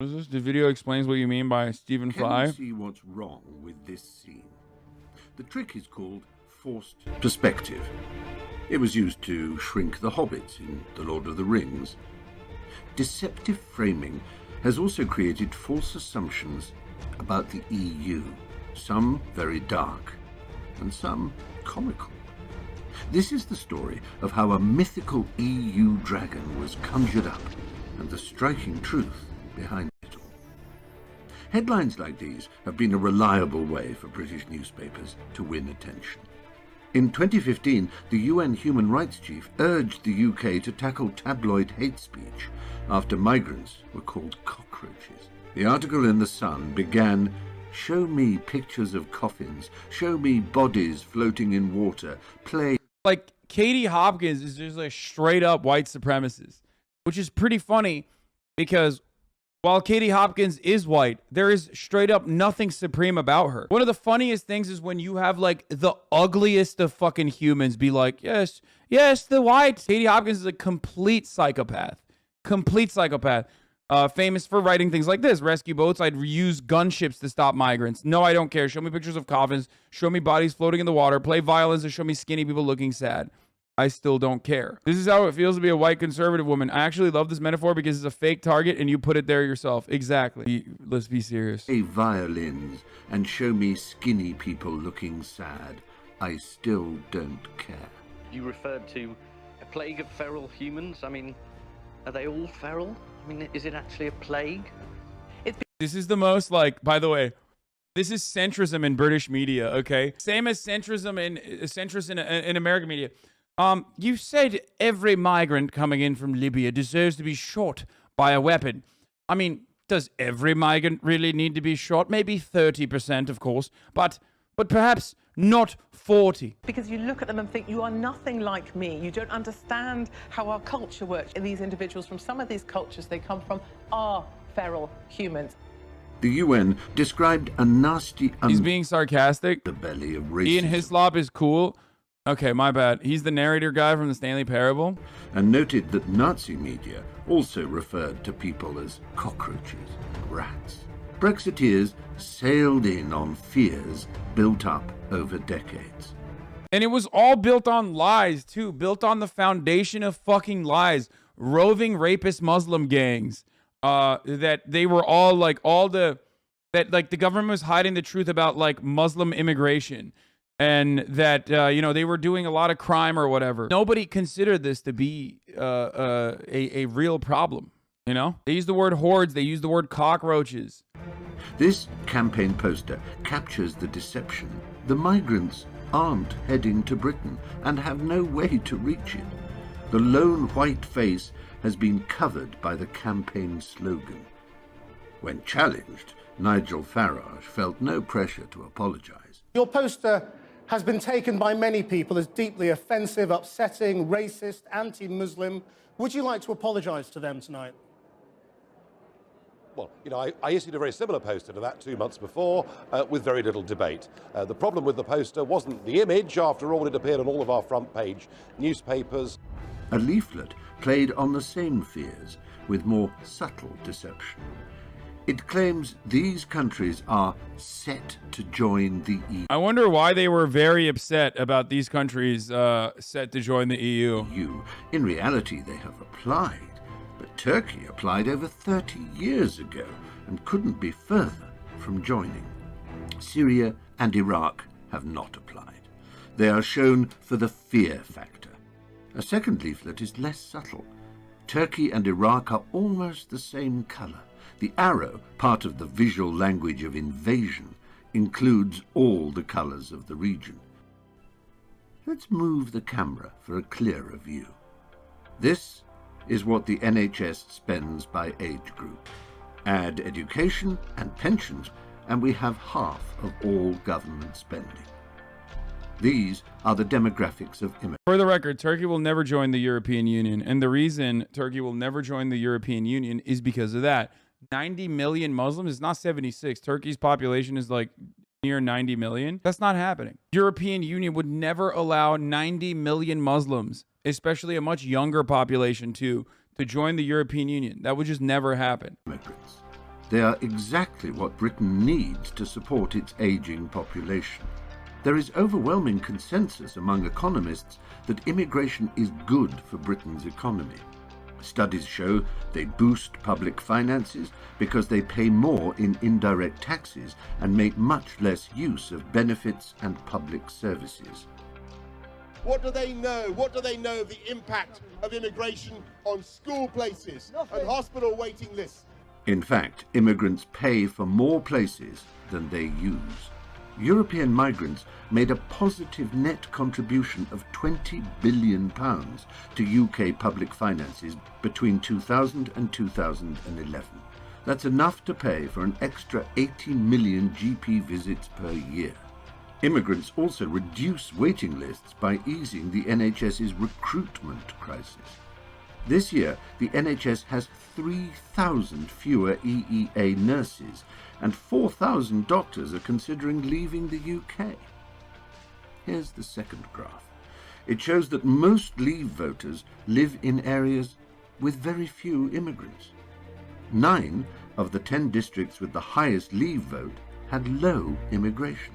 What is this? The video explains what you mean by Stephen Fry. Can you see what's wrong with this scene? The trick is called forced perspective. It was used to shrink the hobbits in The Lord of the Rings. Deceptive framing has also created false assumptions about the EU, some very dark and some comical. This is the story of how a mythical EU dragon was conjured up and the striking truth behind it all. Headlines like these have been a reliable way for British newspapers to win attention. In 2015, the UN Human Rights Chief urged the UK to tackle tabloid hate speech after migrants were called cockroaches. The article in The Sun began, "Show me pictures of coffins, show me bodies floating in water, play..." Like, Katie Hopkins is just a straight up white supremacist, which is pretty funny because while Katie Hopkins is white, there is straight up nothing supreme about her. One of the funniest things is when you have like the ugliest of fucking humans be like, yes, the white. Katie Hopkins is a complete psychopath. Complete psychopath. Famous for writing things like this. Rescue boats. I'd use gunships to stop migrants. No, I don't care. Show me pictures of coffins. Show me bodies floating in the water. Play violins and show me skinny people looking sad. I still don't care. This is how it feels to be a white conservative woman. I actually love this metaphor because it's a fake target and you put it there yourself. Exactly. Let's be serious. Play violins and show me skinny people looking sad. I still don't care. You referred to a plague of feral humans. I mean, are they all feral? I mean, is it actually a plague? This is the most, like, by the way, this is centrism in British media, okay? Same as centrism in American media. You said every migrant coming in from Libya deserves to be shot by a weapon. I mean, does every migrant really need to be shot? Maybe 30%, of course, but perhaps not 40. Because you look at them and think, you are nothing like me. You don't understand how our culture works. And these individuals from some of these cultures they come from are feral humans. The UN described a nasty He's being sarcastic. underbelly of racism. Ian Hislop is cool. Okay, my bad. He's the narrator guy from the Stanley Parable. And noted that Nazi media also referred to people as cockroaches, rats. Brexiteers sailed in on fears built up over decades. And it was all built on lies, too. Built on the foundation of fucking lies. Roving rapist Muslim gangs. That they were all like, that like the government was hiding the truth about like Muslim immigration. And that, they were doing a lot of crime or whatever. Nobody considered this to be a real problem, you know? They used the word hordes. They used the word cockroaches. This campaign poster captures the deception. The migrants aren't heading to Britain and have no way to reach it. The lone white face has been covered by the campaign slogan. When challenged, Nigel Farage felt no pressure to apologize. Your poster has been taken by many people as deeply offensive, upsetting, racist, anti-Muslim. Would you like to apologise to them tonight? Well, I issued a very similar poster to that 2 months before with very little debate. The problem with the poster wasn't the image. After all, it appeared on all of our front page newspapers. A leaflet played on the same fears with more subtle deception. It claims these countries are set to join the EU. I wonder why they were very upset about these countries set to join the EU. In reality, they have applied, but Turkey applied over 30 years ago and couldn't be further from joining. Syria and Iraq have not applied. They are shown for the fear factor. A second leaflet is less subtle. Turkey and Iraq are almost the same color. The arrow, part of the visual language of invasion, includes all the colors of the region. Let's move the camera for a clearer view. This is what the NHS spends by age group. Add education and pensions, and we have half of all government spending. These are the demographics of immigrants. For the record, Turkey will never join the European Union. And the reason Turkey will never join the European Union is because of that. 90 million Muslims. It's not 76. Turkey's population is like near 90 million. That's not happening. European Union would never allow 90 million Muslims, especially a much younger population too, to join the European Union. That would just never happen. They are exactly what Britain needs to support its aging population. There is overwhelming consensus among economists that immigration is good for Britain's economy. Studies show they boost public finances because they pay more in indirect taxes and make much less use of benefits and public services. What do they know? What do they know of the impact of immigration on school places and hospital waiting lists? In fact, immigrants pay for more places than they use. European migrants made a positive net contribution of £20 billion to UK public finances between 2000 and 2011. That's enough to pay for an extra 80 million GP visits per year. Immigrants also reduce waiting lists by easing the NHS's recruitment crisis. This year, the NHS has 3,000 fewer EEA nurses and 4,000 doctors are considering leaving the UK. Here's the second graph. It shows that most Leave voters live in areas with very few immigrants. 9 of the 10 districts with the highest Leave vote had low immigration.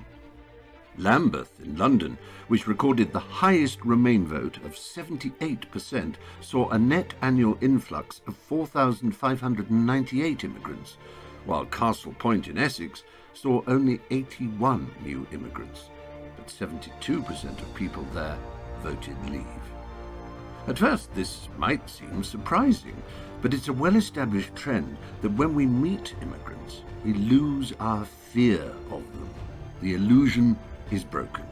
Lambeth in London, which recorded the highest Remain vote of 78%, saw a net annual influx of 4,598 immigrants, while Castle Point in Essex saw only 81 new immigrants, but 72% of people there voted Leave. At first, this might seem surprising, but it's a well-established trend that when we meet immigrants, we lose our fear of them. The illusion is broken.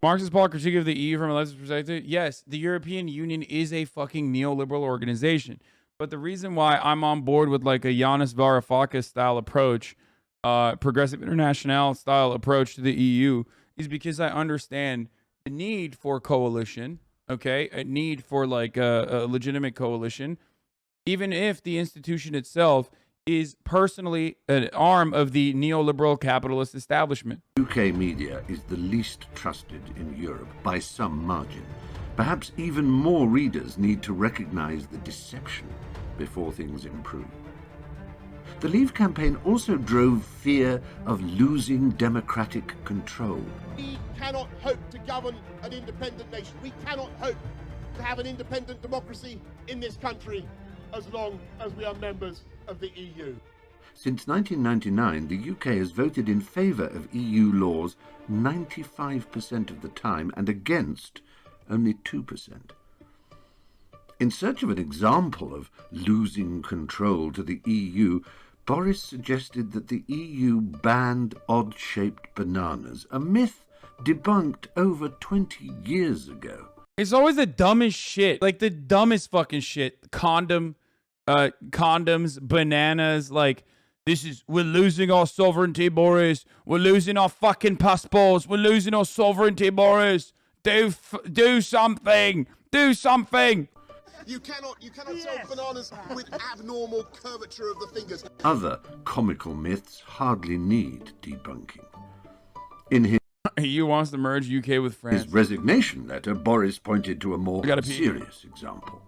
Marxist Paul critique of the EU from a leftist perspective. Yes, the European Union is a fucking neoliberal organization. But the reason why I'm on board with like a Yanis Varoufakis style approach, Progressive International style approach to the EU is because I understand the need for coalition, okay? A need for like a legitimate coalition, even if the institution itself is personally an arm of the neoliberal capitalist establishment. UK media is the least trusted in Europe by some margin. Perhaps even more readers need to recognize the deception before things improve. The Leave campaign also drove fear of losing democratic control. We cannot hope to govern an independent nation. We cannot hope to have an independent democracy in this country as long as we are members of the EU. Since 1999, the UK has voted in favour of EU laws 95% of the time and against only 2%. In search of an example of losing control to the EU, Boris suggested that the EU banned odd-shaped bananas, a myth debunked over 20 years ago. It's always the dumbest shit, like the dumbest fucking shit. Condoms, bananas, like we're losing our sovereignty, Boris. We're losing our fucking passports. We're losing our sovereignty, Boris. Do something. Do something. You cannot sell bananas with abnormal curvature of the fingers. Other comical myths hardly need debunking. In his EU wants to merge UK with France. His resignation letter, Boris pointed to a more serious example.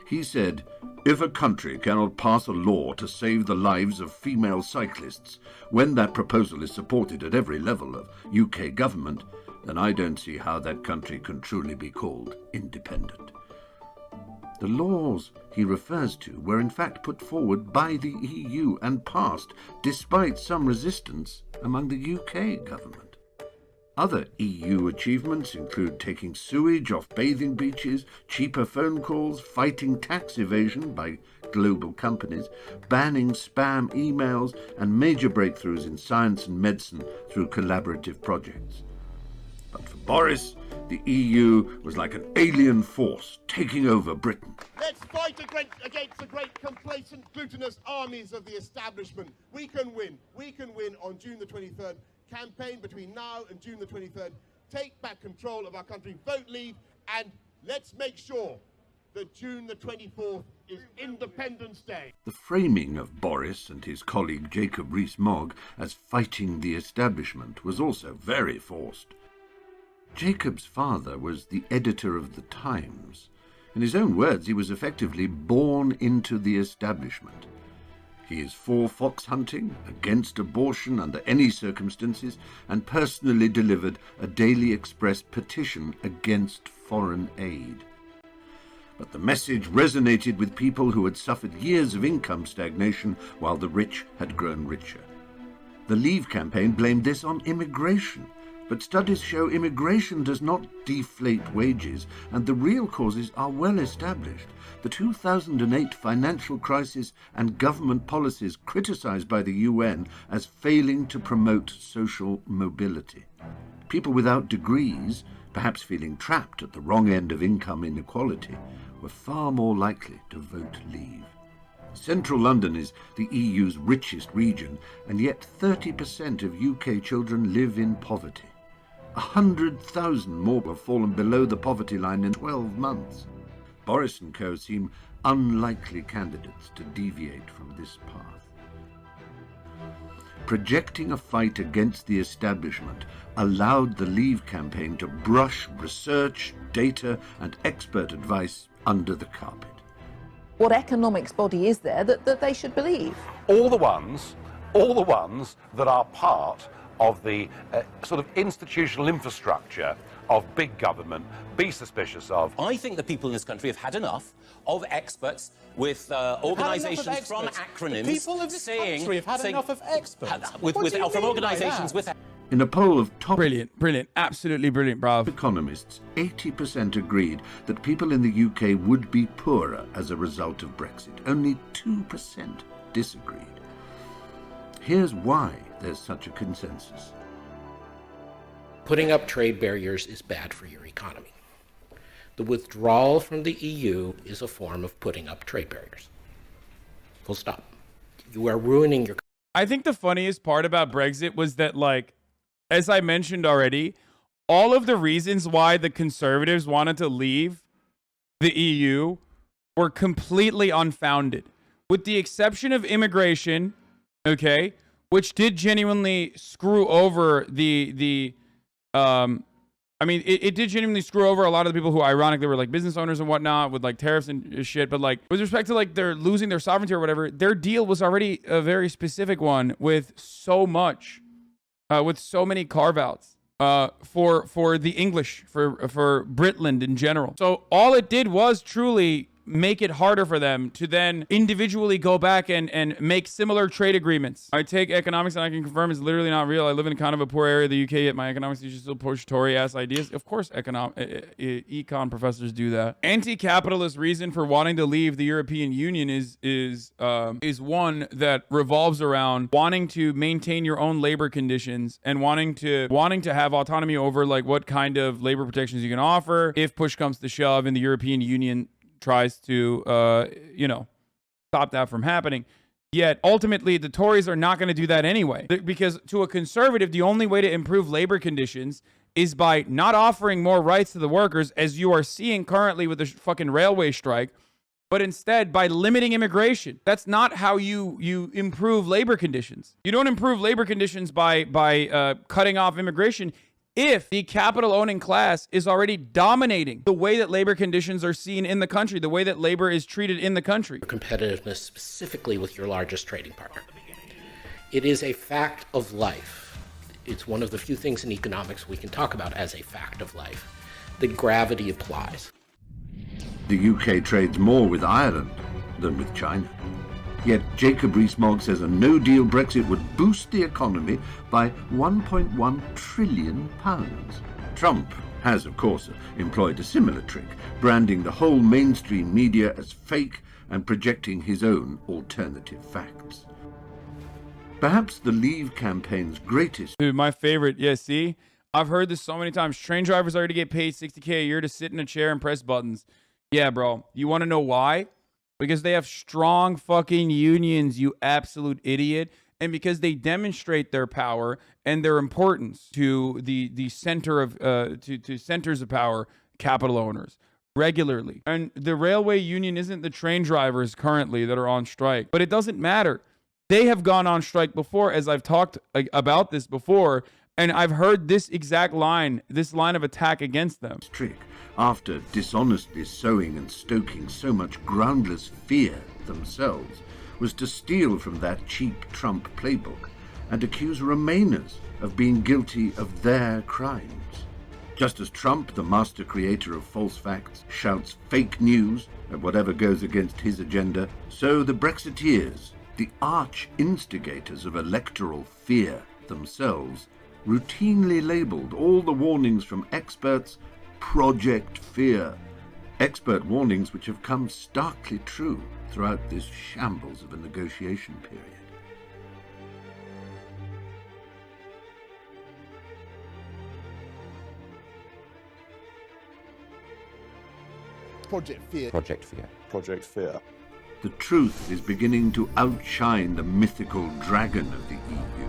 He said, if a country cannot pass a law to save the lives of female cyclists, when that proposal is supported at every level of UK government, then I don't see how that country can truly be called independent. The laws he refers to were in fact put forward by the EU and passed despite some resistance among the UK government. Other EU achievements include taking sewage off bathing beaches, cheaper phone calls, fighting tax evasion by global companies, banning spam emails, and major breakthroughs in science and medicine through collaborative projects. But for Boris, the EU was like an alien force taking over Britain. Let's fight against the great complacent, glutinous armies of the establishment. We can win. We can win on June the 23rd. Campaign between now and June the 23rd. Take back control of our country. Vote Leave, and let's make sure that June the 24th is Independence Day. The framing of Boris and his colleague Jacob Rees-Mogg as fighting the establishment was also very forced. Jacob's father was the editor of The Times. In his own words, he was effectively born into the establishment. He is for fox hunting, against abortion under any circumstances, and personally delivered a Daily Express petition against foreign aid. But the message resonated with people who had suffered years of income stagnation while the rich had grown richer. The Leave campaign blamed this on immigration, but studies show immigration does not deflate wages, and the real causes are well established. The 2008 financial crisis and government policies criticized by the UN as failing to promote social mobility. People without degrees, perhaps feeling trapped at the wrong end of income inequality, were far more likely to vote Leave. Central London is the EU's richest region, and yet 30% of UK children live in poverty. 100,000 more have fallen below the poverty line in 12 months. Boris and co seem unlikely candidates to deviate from this path. Projecting a fight against the establishment allowed the Leave campaign to brush research, data, and expert advice under the carpet. What economics body is there that they should believe? All the ones that are part of the sort of institutional infrastructure of big government, be suspicious of. I think the people in this country have had enough of experts with organisations from acronyms. The people of this country have had enough of experts. From organisations with. In a poll of top Brilliant, absolutely brilliant, bro. economists, 80% agreed that people in the UK would be poorer as a result of Brexit. Only 2% disagreed. Here's why there's such a consensus. Putting up trade barriers is bad for your economy. The withdrawal from the EU is a form of putting up trade barriers. Full stop. You are ruining your. I think the funniest part about Brexit was that, like, as I mentioned already, all of the reasons why the conservatives wanted to leave the EU were completely unfounded, with the exception of immigration, okay, which did genuinely screw over it did genuinely screw over a lot of the people who ironically were like business owners and whatnot with like tariffs and shit. But like with respect to like they're losing their sovereignty or whatever, their deal was already a very specific one with so much, with so many carve outs for the English, for Britland in general. So all it did was truly make it harder for them to then individually go back and make similar trade agreements. I take economics and I can confirm it's literally not real. I live in kind of a poor area of the UK, yet my economics teachers still push Tory-ass ideas. Of course, econ professors do that. Anti-capitalist reason for wanting to leave the European Union is one that revolves around wanting to maintain your own labor conditions and wanting to have autonomy over like what kind of labor protections you can offer if push comes to shove and the European Union tries to, stop that from happening. Yet, ultimately, the Tories are not going to do that anyway. Because to a conservative, the only way to improve labor conditions is by not offering more rights to the workers, as you are seeing currently with the fucking railway strike, but instead by limiting immigration. That's not how you improve labor conditions. You don't improve labor conditions by cutting off immigration if the capital-owning class is already dominating the way that labor conditions are seen in the country, the way that labor is treated in the country. Competitiveness specifically with your largest trading partner. It is a fact of life. It's one of the few things in economics we can talk about as a fact of life. The gravity applies. The UK trades more with Ireland than with China. Yet Jacob Rees-Mogg says a no-deal Brexit would boost the economy by £1.1 trillion. Trump has, of course, employed a similar trick, branding the whole mainstream media as fake and projecting his own alternative facts. Perhaps the Leave campaign's greatest... Dude, my favorite, yeah, see? I've heard this so many times. Train drivers already get paid $60K a year to sit in a chair and press buttons. Yeah, bro. You want to know why? Because they have strong fucking unions, you absolute idiot. And because they demonstrate their power and their importance to the center of to centers of power, capital owners, regularly. And the railway union isn't the train drivers currently that are on strike, but it doesn't matter. They have gone on strike before, as I've talked about this before, and I've heard this exact line, this line of attack against them. Trick. After dishonestly sowing and stoking so much groundless fear themselves, was to steal from that cheap Trump playbook and accuse Remainers of being guilty of their crimes. Just as Trump, the master creator of false facts, shouts fake news at whatever goes against his agenda, so the Brexiteers, the arch-instigators of electoral fear themselves, routinely labelled all the warnings from experts Project Fear. Expert warnings which have come starkly true throughout this shambles of a negotiation period. Project Fear. Project Fear. Project Fear. The truth is beginning to outshine the mythical dragon of the EU.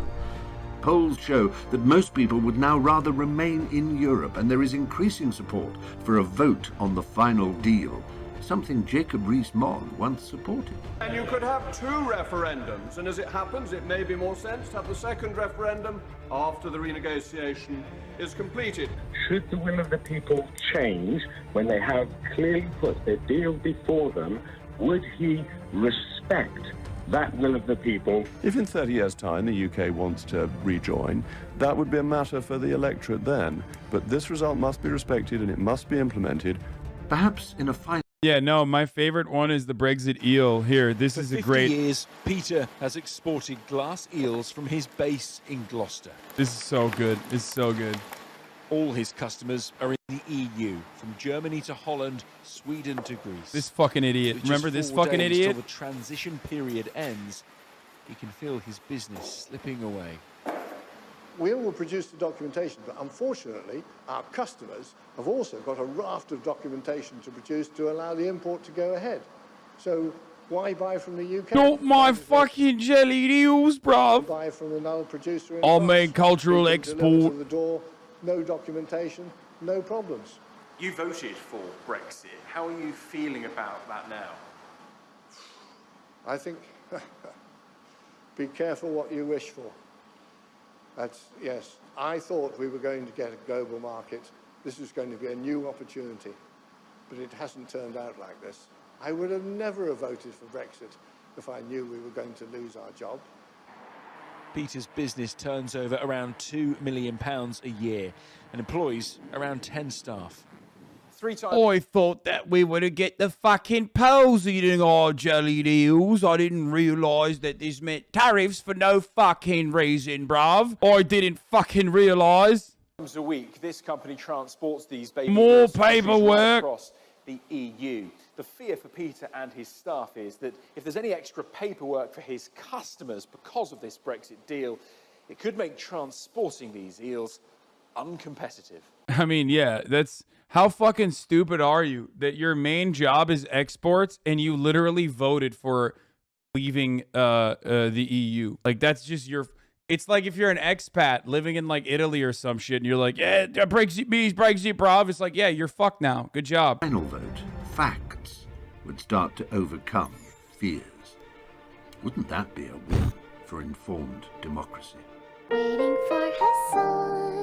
Polls show that most people would now rather remain in Europe, and there is increasing support for a vote on the final deal, something Jacob Rees-Mogg once supported. And you could have two referendums, and as it happens, it may be more sense to have the second referendum after the renegotiation is completed. Should the will of the people change when they have clearly put their deal before them, would he respect that will of the people? If in 30 years' time the UK wants to rejoin, that would be a matter for the electorate then. But this result must be respected and it must be implemented. Perhaps in a final... Yeah, no, my favorite one is the Brexit eel. Here, this is a great... For 50 years, Peter has exported glass eels from his base in Gloucester. This is so good. It's so good. All his customers are in the EU, from Germany to Holland, Sweden to Greece. This fucking idiot. With just Remember this 4 fucking days idiot? till the transition period ends, he can feel his business slipping away. We will produce the documentation, but unfortunately, our customers have also got a raft of documentation to produce to allow the import to go ahead. So why buy from the UK? Not my fucking jellied eels, bruv. Buy from another producer in I'll France. make cultural We can deliver export. to the door, no documentation, no problems. You voted for Brexit. How are you feeling about that now? I think, be careful what you wish for. Yes, I thought we were going to get a global market. This was going to be a new opportunity, but it hasn't turned out like this. I would have never voted for Brexit if I knew we were going to lose our job. Peter's business turns over around £2 million a year and employs around 10 staff. 3 times. I thought that we were to get the fucking Poles eating our jellied eels. I didn't realise that this meant tariffs for no fucking reason, bruv. I didn't fucking realise. A week, this company transports these baby More eels right paperwork. across the EU. The fear for Peter and his staff is that if there's any extra paperwork for his customers because of this Brexit deal, it could make transporting these eels uncompetitive. I mean, yeah, that's... How fucking stupid are you that your main job is exports and you literally voted for leaving the EU? Like, that's just your... It's like if you're an expat living in, like, Italy or some shit and you're like, yeah, Brexit means Brexit, bruv. It's like, yeah, you're fucked now. Good job. Final vote, facts would start to overcome fears. Wouldn't that be a win for informed democracy? Waiting for Hassan.